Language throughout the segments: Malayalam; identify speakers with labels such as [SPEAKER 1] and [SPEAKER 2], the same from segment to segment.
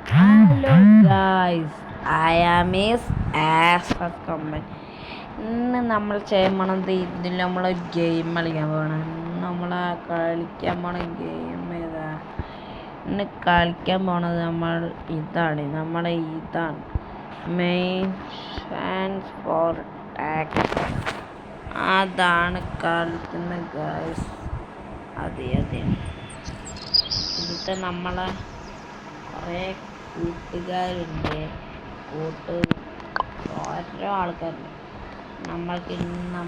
[SPEAKER 1] ഹലോ ഗായ്സ്, ഐ ആം ഈസ് ആസ് കമ്പൻ. ഇന്ന് നമ്മൾ ചെയ്യാൻ പോണത് ഇതിൽ നമ്മൾ ഗെയിം കളിക്കാൻ പോകണം. കളിക്കാൻ പോണ ഗെയിം ഏതാ? ഇന്ന് കളിക്കാൻ പോണത് ഇതാണ് മെയിൻ ചാൻസ് ഫോർ ടാക്സ്. അതാണ് കളിക്കുന്ന ഗായ്സ്. അതെ ഇതിട്ട് നമ്മളെ കുറേ കൂട്ടുകാരുണ്ട്, ഓരോ ആൾക്കാരുണ്ട്. നമ്മൾക്ക് ഇന്ന്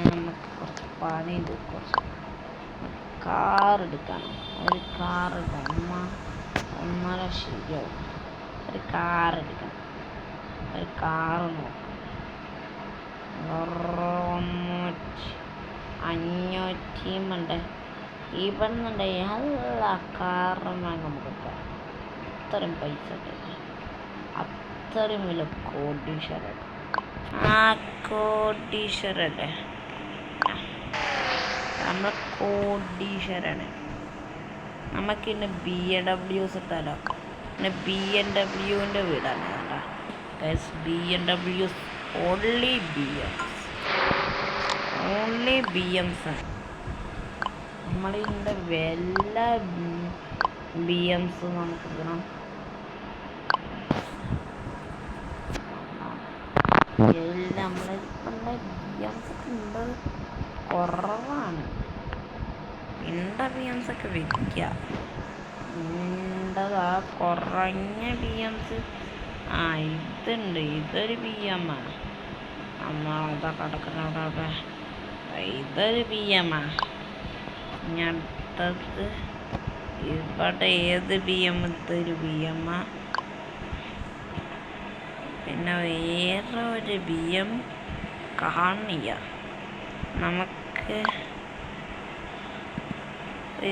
[SPEAKER 1] നമുക്ക് കുറച്ച് പണിയുണ്ട്. കുറച്ച് കാർ എടുക്കണം. ഒരു കാർ എടുക്കണം. ഒന്നര ശരിയാവും. ഒരു കാർ എടുക്കണം. ഒരു കാർ നോക്കണം. 500 ഇവിടുന്നുണ്ട്. എല്ലാ കാറും നമുക്ക് അത്രയും പൈസ അത്രയും വലിയ കോടീശ്വരല്ലേ. നമ്മൾ കോടീശ്വരാണ്. നമുക്കിന്ന് BMW ഇട്ടാലോ? പിന്നെ BMW വീടാണ് കേട്ടോ. BMW only BMs. നമ്മളിൻ്റെ എല്ലാ BMs നമുക്ക് കിട്ടണം. നമ്മളിവിടെ BMs ഒക്കെ ഉണ്ട്, കുറവാണ്. BMs ഒക്കെ വിൽക്കുക. കുറഞ്ഞ BMs ഇതുണ്ട്. ഇതൊരു BM ആണ്. നമ്മളതാ കിടക്കുന്നവിടെ. ഇതൊരു BM ആണ്. അടുത്തത് ഇവിടെ ഏത് BM? ഇതൊരു BM. പിന്നെ വേറെ ഒരു BM കാണില്ല. നമുക്ക്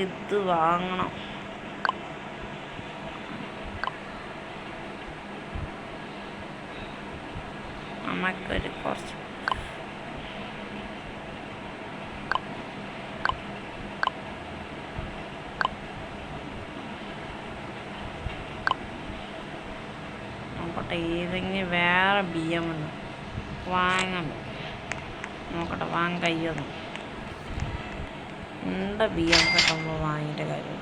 [SPEAKER 1] ഇത് വാങ്ങണം. നമുക്കൊരു കുറച്ച് ഏതെങ്കിലും വേറെ BM ഒന്ന് വാങ്ങാൻ നോക്കട്ടെ. വാങ്ങാൻ കഴിയുമെന്ന്. BMs ഒക്കെ നമ്മൾ വാങ്ങിയിട്ട് കാര്യം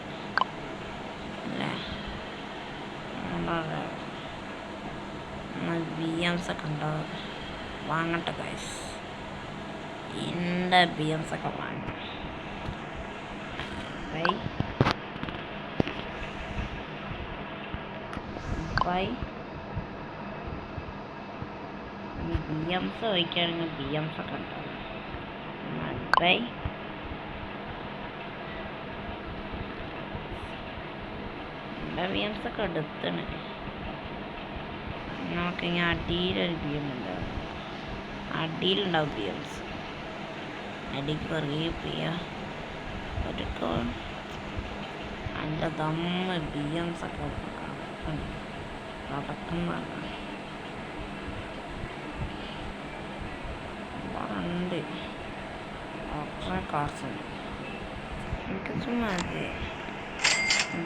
[SPEAKER 1] അല്ലേ. BMs ഒക്കെ ഉണ്ടോ? വാങ്ങട്ടെ ഗൈസ്. BMs ഒക്കെ വാങ്ങണം. BMs ചോദിക്കുകയാണെങ്കിൽ BMs ഒക്കെ ഉണ്ടാവും. BMs ഒക്കെ എടുത്തണ്. നമുക്കിങ്ങനെ അടിയിലൊരു BM ഉണ്ടാവും. അടിയിലുണ്ടാവും BMs. അടിക്ക് അതിൻ്റെ BMs ഒക്കെ നടക്കുന്നതാണ്. ഉണ്ട് കുറേ കാർസുണ്ട്. എനിക്ക് ചുമ്മാ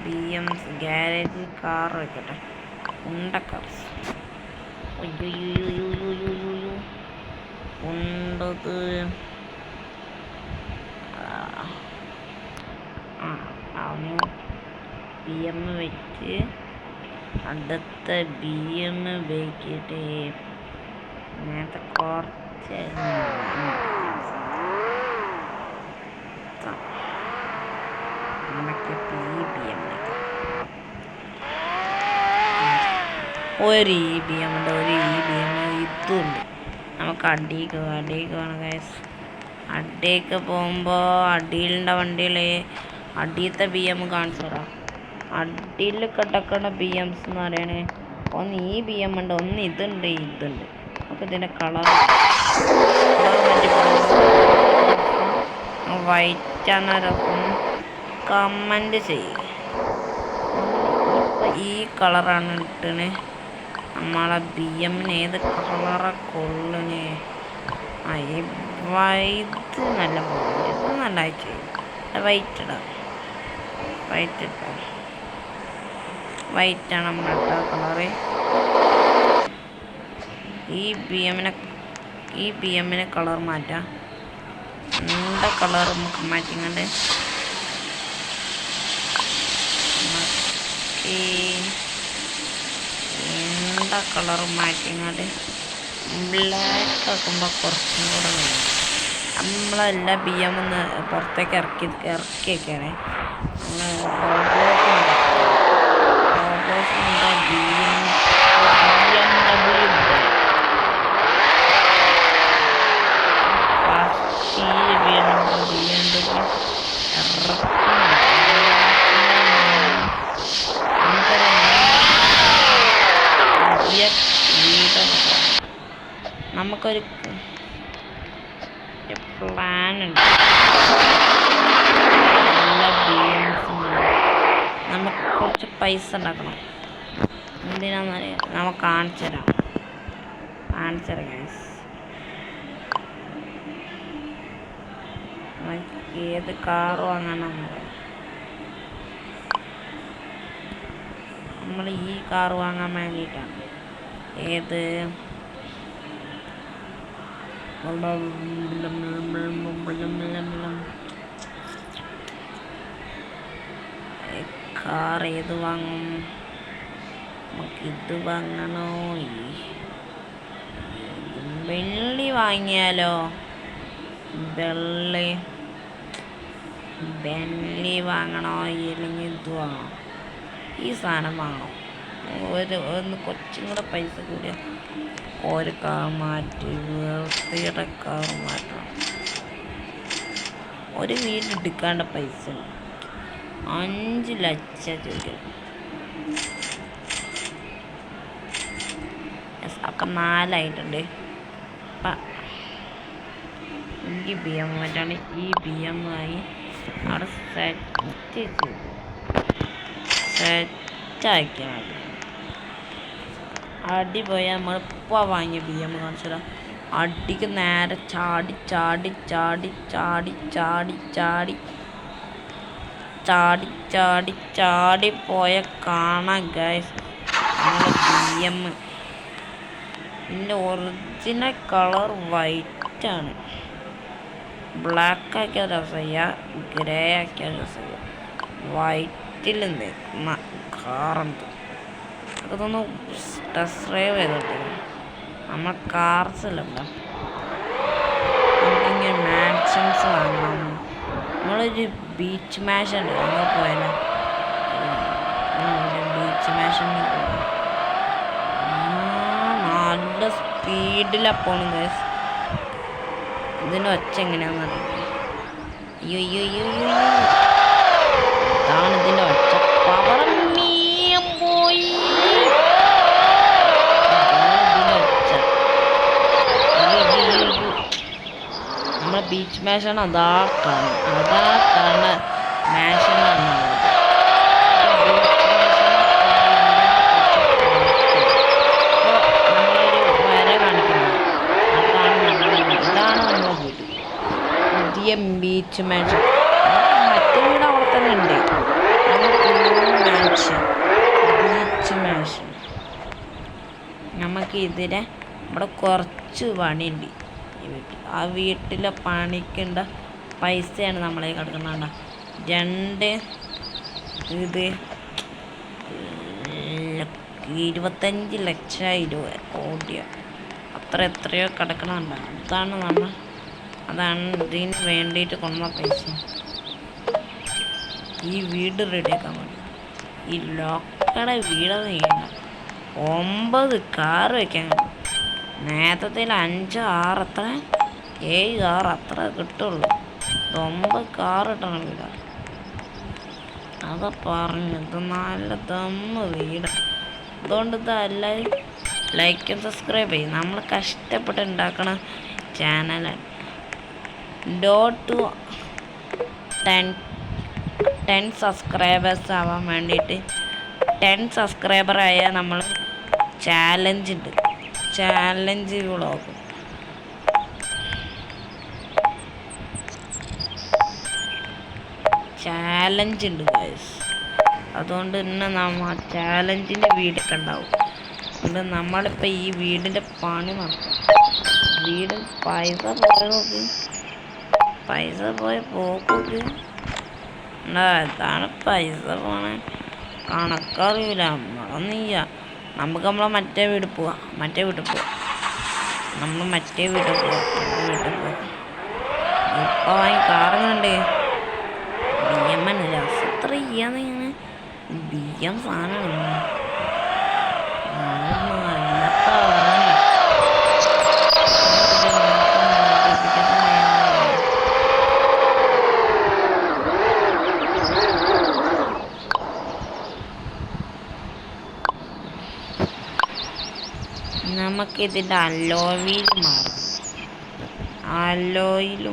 [SPEAKER 1] BMs ഗാരേജിൽ കാർ വയ്ക്കട്ടെ. കാർസ് ഉണ്ടത്. BM വെച്ച് അടുത്ത BM വെച്ചിട്ട് അങ്ങനത്തെ കുറച്ച് നമുക്ക് BM ഒരു BM ഉണ്ട്. BM ഇതുണ്ട്. നമുക്ക് അടിക്ക് വേണം ഗൈസ്. അടിക്ക് പോകുമ്പോൾ അടിയിലുണ്ട വണ്ടികൾ അടിയത്തെ BM കാണിച്ചു തരാം. അടിയിൽ കിടക്കുന്ന BMs എന്ന് പറയണേ, ഒന്ന് ഈ BM ഉണ്ട്, ഒന്ന് ഇതുണ്ട്. നമുക്ക് ഇതിൻ്റെ കളർ വൈറ്റാണ് രസം. കമൻറ്റ് ചെയ്യും. ഈ കളറാണ് ഇട്ടണ്. നമ്മളെ BMന് ഏത് കളറാ കൊള്ളണേ? വൈറ്റ് നല്ല ഇത് നല്ല ചെയ്യും. വൈറ്റ് ഇടാം. വൈറ്റാണ് നമ്മളുടെ കളറ്. ഈ ബി എമ്മിനെ കളർ മാറ്റാം. എന്താ കളർ നമുക്ക് മാറ്റിങ്ങണ്ട് എന്താ കളർ മാറ്റിങ്ങണ്ട് ബ്ലാക്ക് ആക്കുമ്പോൾ കുറച്ചും കൂടെ വേണം. നമ്മളെല്ലാ ബി എം ഒന്ന് പുറത്തേക്ക് ഇറക്കി വെക്കണേ. നമുക്കൊരു പ്ലാൻ ഉണ്ട്. നമുക്ക് കുറച്ച് പൈസ ഉണ്ടാക്കണം. എന്തിനാന്നറിയാം, നമുക്ക് കാണിച്ചു തരാം ഗൈസ്. ഏത് കാറ് വാങ്ങണം? നമ്മൾ ഈ കാറ് വാങ്ങാൻ വേണ്ടിയിട്ടാണ്. ഏത് കാർ ഏത് വാങ്ങും? നമുക്കിത് വാങ്ങണോ? വെള്ളി വാങ്ങിയാലോ? ബെന്നി വാങ്ങണോ അല്ലെങ്കിൽ ഇത് വാങ്ങണോ? ഈ സാധനം വാങ്ങണം. ഒന്ന് കുറച്ചും കൂടെ പൈസ കൂടിയ ഒരു കാർ മാറ്റി വൃത്തിയുടെ കാർ മാറ്റണം. ഒരു വീട് എടുക്കാണ്ട പൈസ 5 ലക്ഷം ചോദിക്കണം. അപ്പം 4 ആയിട്ടുണ്ട്. ഈ ബി എം മാറ്റാണ്. ഈ ബി എം ആയി അവിടെ സെറ്റാക്കിയാൽ മതി. അടി പോയാൽ നമ്മൾ ഇപ്പോൾ വാങ്ങിയ ബി എം കാണിച്ചാൽ അടിക്ക് നേരെ ചാടി ചാടി ചാടി ചാടി ചാടി ചാടി ചാടി ചാടി ചാടി പോയ കാണാം ഗൈസ് നമ്മളെ ബി എം. ഇതിൻ്റെ ഒറിജിനൽ കളർ വൈറ്റാണ്. ബ്ലാക്ക് ആക്കിയാൽ രസമില്ല, ഗ്രേ ആക്കിയാൽ രസമില്ല. വൈറ്റിൽ നിൽക്കുന്ന കാറുണ്ട്. അതൊന്ന് ടെസ്റ്റ് ഡ്രൈവ് ചെയ്തോട്ടെ. നമ്മൾ കാർസിലുണ്ടോ നമുക്കിങ്ങനെ മാൻഷൻസ് വാങ്ങണം. നമ്മളൊരു ബീച്ച് മാഷ് ഉണ്ട്, അങ്ങനെ പോയാലോ? ബീച്ച് മാഷിന് നല്ല സ്പീഡിലാണ് പോകണം ഗൈസ്. ഇതിൻ്റെ ഒച്ച എങ്ങനെയാണെന്ന് അറിയില്ല. ഇതാണ് ഇതിൻ്റെ ഒച്ച. പവർ പോയി. നമ്മളെ ബീച്ച് മാഷാണ്. അതാ കാണുന്ന മാഷാണ്. നമ്മളൊരു വര കാണിക്കുന്നത് ഇതാണ് നമ്മളെ വീട്. പുതിയ ബീച്ച് മാഷ്. മറ്റേ വീട് അവിടെ തന്നെ ഉണ്ട്. ബീച്ച് മാഷ്. നമുക്ക് ഇതിനെ ഇവിടെ കുറച്ച് പണിയുണ്ട്. ആ വീട്ടിലെ പണിക്കുണ്ട പൈസയാണ് നമ്മളെ കിടക്കുന്നുണ്ട. 25 ലക്ഷം കോടിയോ എത്രയോ കിടക്കണുണ്ട്. അതാണ് ഇതിന് വേണ്ടിയിട്ട് കൊണ്ടുവന്ന പൈസ. ഈ വീട് റെഡിയാക്കാൻ വേണ്ടി ഈ ലോക്കയുടെ വീടൊന്നും ചെയ്യണം. 9 കാറ് വയ്ക്കാൻ നേരത്തെ 5, 6 അത്ര 7, 6 അത്ര കിട്ടുള്ളൂ. 9 കാറ് കിട്ടണം വീട. അതാ പറഞ്ഞത് നല്ല ദമ്മ് വീട്. അതുകൊണ്ട് ഇതെല്ലാവരും ലൈക്കും സബ്സ്ക്രൈബ് ചെയ്യും. നമ്മൾ കഷ്ടപ്പെട്ട് ഉണ്ടാക്കണ ചാനലാണ്. ടു 10 സബ്സ്ക്രൈബേഴ്സ് ആവാൻ വേണ്ടിയിട്ട് 10 സബ്സ്ക്രൈബർ ആയാൽ നമ്മൾ ചാലഞ്ച് ഉണ്ട്. ചാലഞ്ച് വ്ളോഗ് ഉണ്ട് ഗൈസ്. അതുകൊണ്ട് തന്നെ നമ്മ ചാലഞ്ചിൻ്റെ വീടൊക്കെ ഉണ്ടാവും. അതുകൊണ്ട് നമ്മളിപ്പോൾ ഈ വീടിൻ്റെ പണി നടത്തും. വീട് പൈസ പോയ നോക്ക്, പൈസ പോയ പോക്ക് ഇതാണ് പൈസ പോണേ കണക്കറിയില്ല. നമ്മളൊന്നും ചെയ്യാ, നമുക്ക് നമ്മളെ മറ്റേ വീട്ടിൽ പോവാം. നമ്മൾ മറ്റേ വീട്ടിൽ പോവാം. ഇപ്പൊ വാങ്ങി കാറുന്നുണ്ട്. BM രസത്ര ചെയ്യാന്ന് ഇങ്ങനെ BM സാധനമാണ്. നമുക്കിതിൻ്റെ അലോയിൽ മാറണം. അലോയിൽ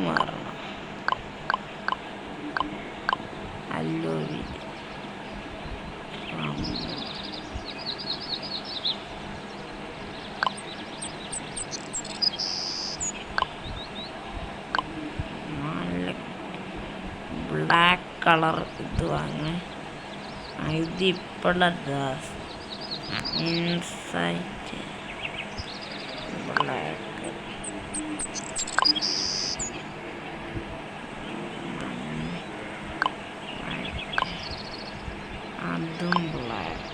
[SPEAKER 1] ബ്ലാക്ക് കളർ ഇത് വാങ്ങണേ. ഇത് ഇപ്പോഴുള്ള ഡ്രസ് ഇൻസൈറ്റ് ബ്ലാക്ക്. അതും ബ്ലാക്ക്.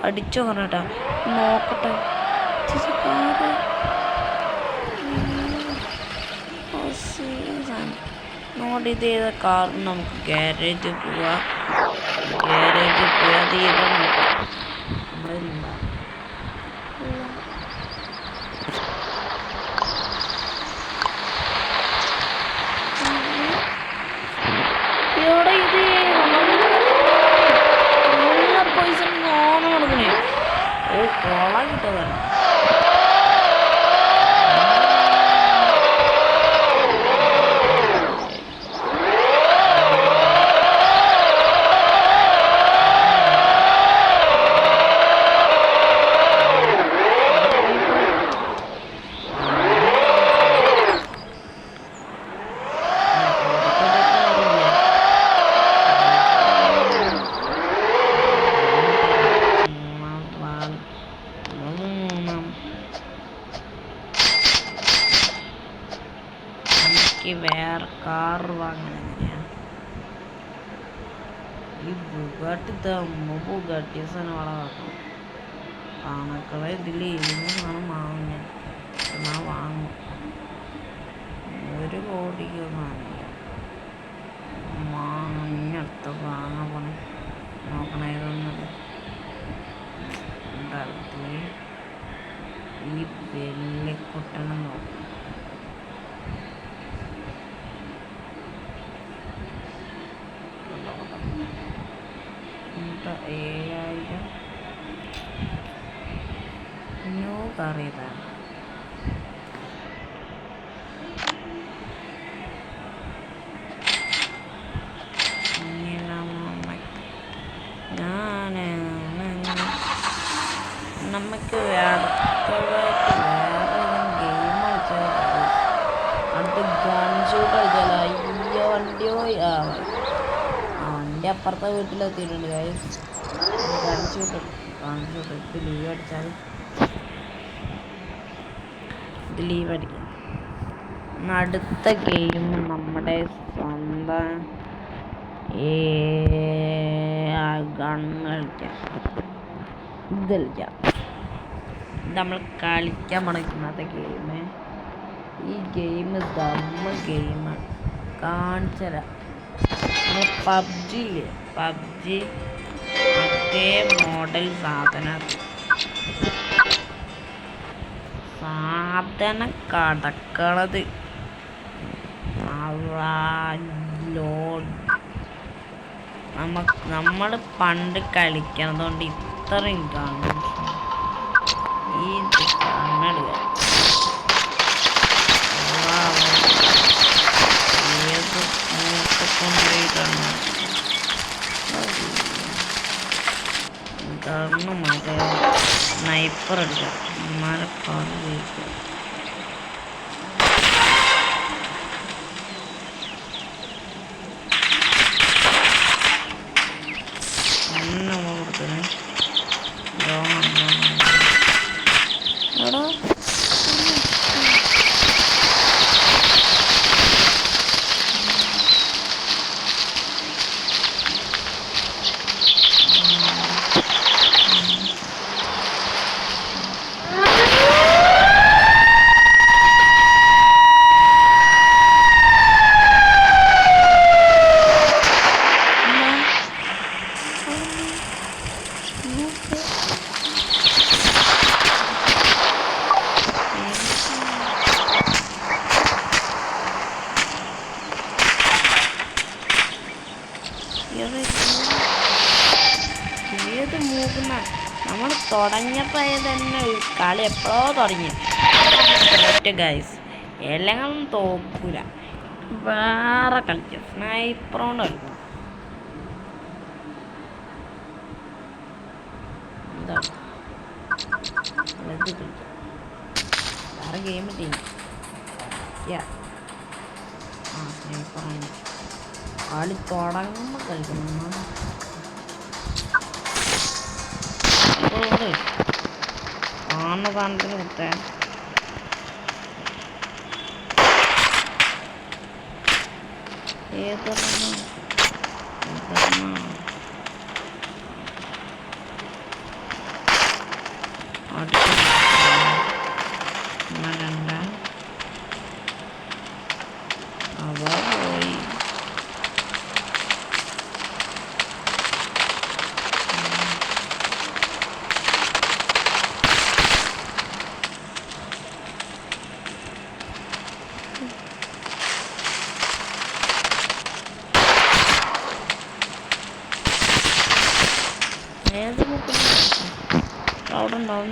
[SPEAKER 1] അടിച്ചോ പറഞ്ഞേട്ടാ, നോക്കട്ടെ. നോട്ട് ഇത് ചെയ്ത കാർ നമുക്ക് ഗ്യാരേജിൽ പോവാം. അത് ചെയ്താൽ നോക്കാം. ഇവിടെ ഇത് നല്ല പൈസ നോണ് കൊടുക്കണേ. കോള കിട്ടതാണ്. വേറെ കാർ വാങ്ങാൻ എങ്ങനെയാണ്? ഈ ബുഗാട്ടി ബുഗാട്ടി സാധനം വളമാക്കണം. കണക്കളെ ഇതിൽ ഏതാണ് വാങ്ങാൻ? ഞാൻ വാങ്ങും. 1 കോടിക്ക് വാങ്ങില്ല. അടുത്ത വാങ്ങാൻ പോണേ. നോക്കണം ഏതൊന്നത്. ഈ വെള്ളിക്കുട്ടനെ നോക്കണം. എന്നിട്ട് 7000 ന്യൂ കാർ ചെയ്താണ്. നമുക്ക് അടുത്തതായിട്ട് ഗെയിം കളിച്ചാൽ അടുത്ത് ഗൺ ഷൂട്ട് കളിച്ചാലോ? അയ്യോ വണ്ടിയോ വണ്ടി അപ്പുറത്തെ വീട്ടിലെത്തിയിട്ടുണ്ട്. ഗൺ ഷൂട്ട് ഇത് ലീവ് അടിച്ചാൽ അടിക്കും. അടുത്ത ഗെയിം നമ്മുടെ സ്വന്തം ഗണ്ണ് കളിക്കാം. ഇത് കളിക്കാം. നമ്മൾ കളിക്കാൻ പഠിക്കുന്നത് ഗെയിം. ഈ ഗെയിം ദമ്മ ഗെയിമാണ്. കാണിച്ചു തരാം. നമ്മൾ പബ്ജി പുതിയ മോഡൽ സാധനം കടക്കണത് നമ്മൾ പണ്ട് കളിക്കണതുകൊണ്ട് ഇത്രയും കാണും ഈ കണ്ണെടുക്ക ഏത് കൊണ്ടുപോയിട്ടാണ് കാരണം മറ്റേ സ്നൈപ്പർ എടുക്കുക മരപ്പാട് ഉപയോഗിക്കുക കൊടുത്തത് എടോ ഏത് മൂക്കുന്ന നമ്മൾ തുടങ്ങിയപ്പോൾ തന്നെ കളി എപ്പോഴോ തുടങ്ങി ഒറ്റ ഗൈസ് എല്ലാം തോക്കൂല വേറെ കളിക്കുക സ്നൈപ്പറോണ്ട് കളിക്കും എന്താ വേറെ ഗെയിം ചെയ്യും ആ സ്നൈപ്പറാണ് കളി തുടങ്ങുമ്പോൾ കളിക്കണം കാണുന്ന സാധനത്തിന് കുത്തേ ഏതെണ്ണം അവ പോയി ഏത് അവിടെ ഉണ്ടാവും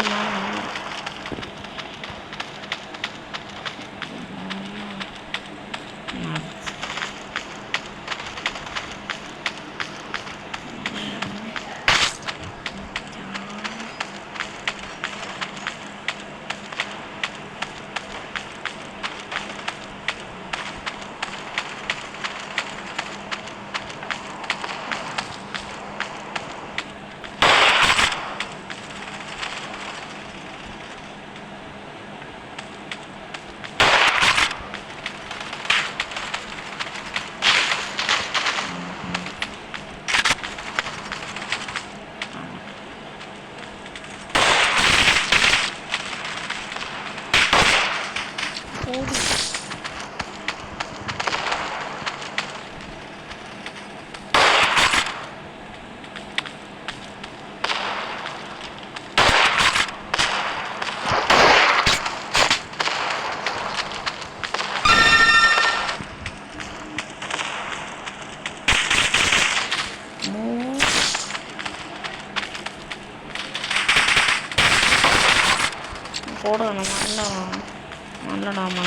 [SPEAKER 1] போடணும் நல்லடாமா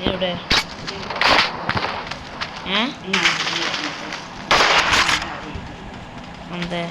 [SPEAKER 1] എവിടെ എന്തേ